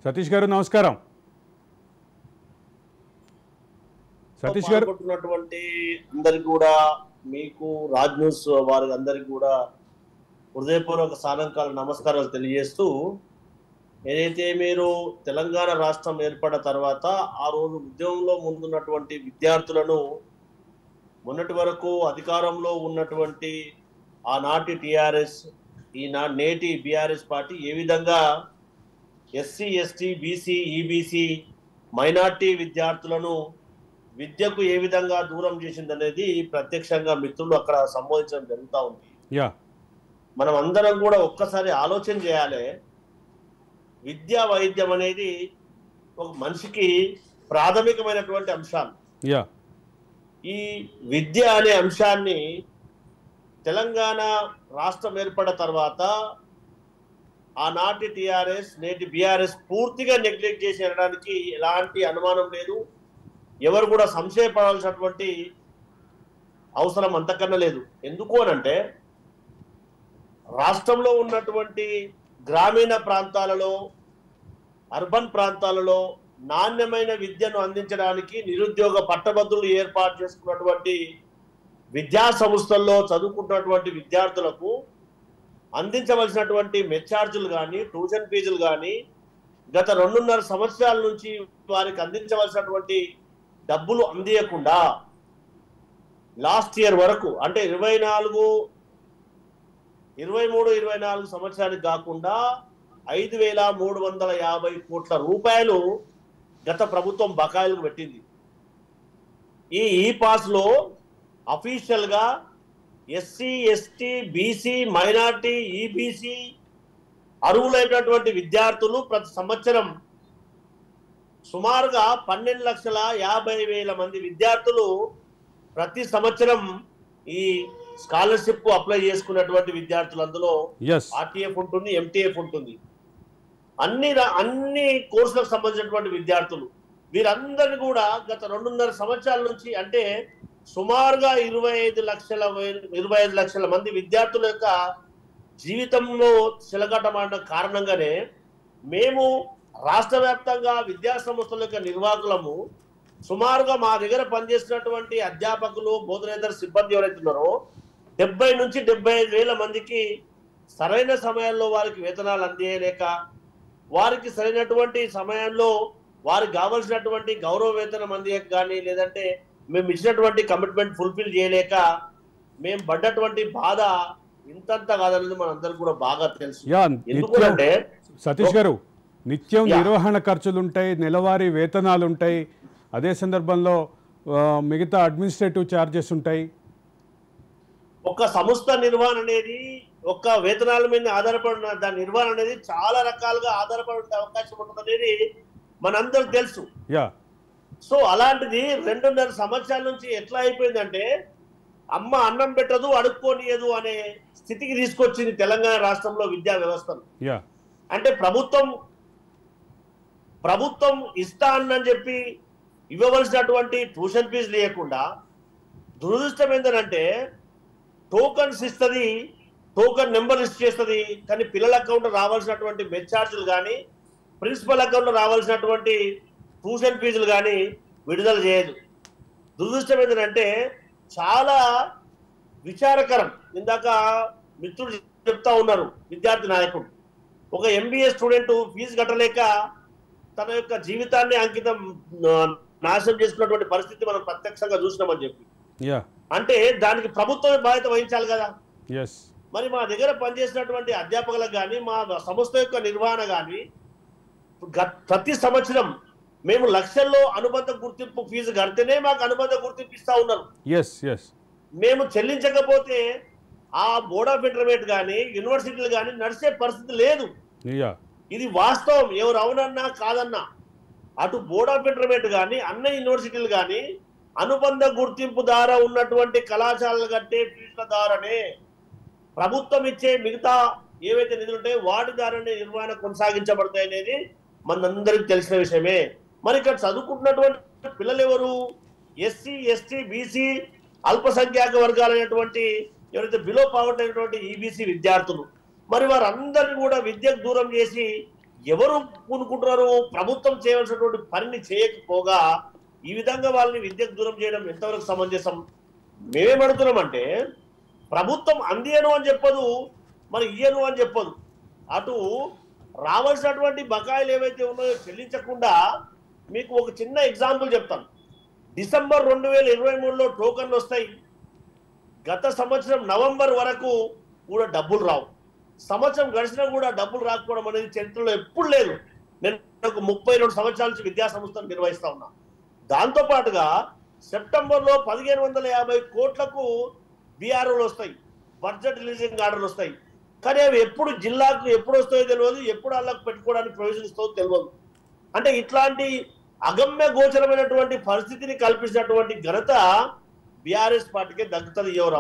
సతీష్ గారు నమస్కారం. సతీష్ గారు అందరికి కూడా మీకు రాజ్ న్యూస్ వారి అందరికి కూడా హృదయపూర్వక సాయంకాల నమస్కారాలు తెలియజేస్తూ, ఏదైతే మీరు తెలంగాణ రాష్ట్రం ఏర్పడిన తర్వాత ఆ రోజు ఉద్యమంలో ముందున్నటువంటి విద్యార్థులను మొన్నటి వరకు అధికారంలో ఉన్నటువంటి ఆనాటి టిఆర్ఎస్ నేటి బిఆర్ఎస్ పార్టీ ఏ విధంగా SC ST BC EBC minority విద్యార్థులను విద్యకు ఏ విధంగా దూరం చేసిందనేది ప్రత్యక్షంగా మిత్రులు అక్కడ సంబోధించడం జరుగుతూ ఉంది. మనం అందరం కూడా ఒక్కసారి ఆలోచన చేయాలి. విద్యా వైద్యం అనేది ఒక మనిషికి ప్రాథమికమైనటువంటి అంశాలు. ఈ విద్య అనే అంశాన్ని తెలంగాణ రాష్ట్రం ఏర్పడిన తర్వాత ఆనాటి టిఆర్ఎస్ నేటి బిఆర్ఎస్ పూర్తిగా నెగ్లెక్ట్ చేసి అనడానికి ఎలాంటి అనుమానం లేదు. ఎవరు కూడా సంశయపడాల్సినటువంటి అవసరం అంతకన్నా లేదు. ఎందుకు అనంటే రాష్ట్రంలో ఉన్నటువంటి గ్రామీణ ప్రాంతాలలో, అర్బన్ ప్రాంతాలలో నాణ్యమైన విద్యను అందించడానికి నిరుద్యోగ పట్టభద్రులు ఏర్పాటు చేసుకున్నటువంటి విద్యా సంస్థల్లో చదువుకుంటున్నటువంటి విద్యార్థులకు అందించవలసినటువంటి మెచ్చార్జీలు కానీ, ట్యూషన్ ఫీజులు కానీ గత 2.5 సంవత్సరాల నుంచి వారికి అందించవలసినటువంటి డబ్బులు అందియకుండా లాస్ట్ ఇయర్ వరకు అంటే 23-24 సంవత్సరానికి కాకుండా 5,350 కోట్ల రూపాయలు గత ప్రభుత్వం బకాయిలకు పెట్టింది. ఈ పాస్ లో అఫీషియల్ గా SC ST BC minority EBC అర్హులైనటువంటి విద్యార్థులు ప్రతి సంవత్సరం సుమారుగా 12,50,000 మంది విద్యార్థులు ప్రతి సంవత్సరం ఈ స్కాలర్షిప్ అప్లై చేసుకున్నటువంటి విద్యార్థులు, అందులో ఆర్టీఎఫ్ ఉంటుంది, ఎంటీఎఫ్ ఉంటుంది, అన్ని కోర్సులకు సంబంధించినటువంటి విద్యార్థులు. వీరందరినీ కూడా గత 2.5 సంవత్సరాల నుంచి అంటే సుమారుగా 25 లక్షల మంది విద్యార్థుల యొక్క జీవితంలో చిలకటమైన కారణంగానే మేము రాష్ట్ర వ్యాప్తంగా విద్యా సంస్థల యొక్క నిర్వాహకులము సుమారుగా మా దగ్గర పనిచేసినటువంటి అధ్యాపకులు, బోధనేతర సిబ్బంది ఎవరైతే ఉన్నారో 70 నుంచి 75,000 మందికి సరైన సమయంలో వారికి వేతనాలు అందించలేక, వారికి సరైనటువంటి సమయంలో వారికి కావలసినటువంటి గౌరవ వేతనం అందించక కానీ, లేదంటే మేము ఇచ్చినటువంటి కమిట్మెంట్ ఫుల్ఫిల్ చేయలేక మేము పడ్డటువంటి బాధ ఇంతంత కాదనేది మనందరికి కూడా బాగా తెలుసు. ఎందుకంటే సతీష్ గారు నిత్యం నిర్వహణ ఖర్చులు ఉంటాయి, నెలవారీ వేతనాలు ఉంటాయి, అదే సందర్భంలో మిగతా అడ్మినిస్ట్రేటివ్ ఛార్జెస్ ఉంటాయి. ఒక సంస్థ నిర్వహణ అనేది ఒక వేతనాల మీద ఆధారపడిన దాని నిర్వహణ అనేది చాలా రకాలుగా ఆధారపడి ఉండే అవకాశం ఉంటుంది అనేది మనందరికి తెలుసు. సో అలాంటిది 2.5 సంవత్సరాల నుంచి ఎట్లా అయిపోయిందంటే అమ్మ అన్నం పెట్టదు అడుక్కోనియదు అనే స్థితికి తీసుకొచ్చింది తెలంగాణ రాష్ట్రంలో విద్యా వ్యవస్థను. అంటే ప్రభుత్వం ఇస్తా అని చెప్పి ఇవ్వవలసినటువంటి ట్యూషన్ ఫీజు లేకుండా దురదృష్టం ఏంటంటే టోకన్స్ ఇస్తుంది, టోకన్ నెంబర్ లిస్ట్ చేస్తుంది, కానీ పిల్లల అకౌంట్ రావాల్సినటువంటి మెచ్చార్జీలు కానీ, ప్రిన్సిపల్ అకౌంట్ రావాల్సినటువంటి ట్యూషన్ ఫీజులు కానీ విడుదల చేయదు. దురదృష్టం ఏంటంటే చాలా విచారకరం. ఇందాక మిత్రులు చెప్తా ఉన్నారు, విద్యార్థి నాయకుడు ఒక ఎంబీఏ స్టూడెంట్ ఫీజు కట్టలేక తన యొక్క జీవితాన్ని అంకితం నాశనం చేసుకున్నటువంటి పరిస్థితి మనం ప్రత్యక్షంగా చూసినామని చెప్పి, అంటే దానికి ప్రభుత్వమే బాధ్యత వహించాలి కదా. మరి మా దగ్గర పనిచేసినటువంటి అధ్యాపకులకు కానీ, మా సంస్థ యొక్క నిర్వహణ కానీ ప్రతి సంవత్సరం మేము లక్షల్లో అనుబంధ గుర్తింపు ఫీజు కడితేనే మాకు అనుబంధ గుర్తింపు ఇస్తా ఉన్నారు. మేము చెల్లించకపోతే ఆ బోర్డ్ ఆఫ్ ఇంటర్మీడియట్ కానీ, యూనివర్సిటీలు కానీ నడిచే పరిస్థితి లేదు. ఇది వాస్తవం, ఎవరు అవునన్నా కాదన్నా. అటు బోర్డ్ ఆఫ్ ఇంటర్మీడియట్ కానీ, అన్ని యూనివర్సిటీలు కానీ అనుబంధ గుర్తింపు ద్వారా ఉన్నటువంటి కళాశాలలు కట్టే ఫీజుల ద్వారానే ప్రభుత్వం ఇచ్చే మిగతా ఏవైతే నిధులు ఉంటాయో వాటి ద్వారానే నిర్వహణ కొనసాగించబడతాయి అనేది మనందరికి తెలిసిన విషయమే. మరి ఇక్కడ చదువుకుంటున్నటువంటి పిల్లలు ఎవరు? ఎస్సీ ఎస్టీ బీసీ అల్పసంఖ్యాక వర్గాలైనటువంటి ఎవరైతే బిలో పావర్టీ అయినటువంటి ఈబీసీ విద్యార్థులు. మరి వారందరినీ కూడా విద్యకు దూరం చేసి ఎవరు పూనుకుంటున్నారు? ప్రభుత్వం చేయవలసినటువంటి పనిని చేయకపోగా ఈ విధంగా వాళ్ళని విద్యకు దూరం చేయడం ఎంతవరకు సమంజసం? మేమేమడుగుతున్నామంటే ప్రభుత్వం అందియను అని చెప్పదు, మరి ఇయ్యను అని చెప్పదు. అటు రావాల్సినటువంటి బకాయిలు ఏవైతే ఉన్నాయో చెల్లించకుండా, మీకు ఒక చిన్న ఎగ్జాంపుల్ చెప్తాను. డిసెంబర్ 2023లో టోకన్లు వస్తాయి. గత సంవత్సరం నవంబర్ వరకు కూడా డబ్బులు రావు. సంవత్సరం గడిచినా కూడా డబ్బులు రాకపోవడం అనేది చరిత్రలో ఎప్పుడు లేదు. నేను 32 సంవత్సరాల నుంచి విద్యా సంస్థను నిర్వహిస్తా ఉన్నా. దాంతో పాటుగా సెప్టెంబర్లో 1550 కోట్లకు బీఆర్ఓలు వస్తాయి, బడ్జెట్ రిలీజింగ్ ఆర్డర్లు వస్తాయి. కానీ అవి ఎప్పుడు జిల్లాకు ఎప్పుడు వస్తాయో తెలియదు, ఎప్పుడు వాళ్ళకు పెట్టుకోవడానికి ప్రొవిజన్ ఇస్తుందో తెలియదు. అంటే ఇట్లాంటి అగమ్య గోచరమైనటువంటి పరిస్థితిని కల్పించినటువంటి ఘనత బీఆర్ఎస్ పార్టీకే దక్కుతుంది. ఎవరు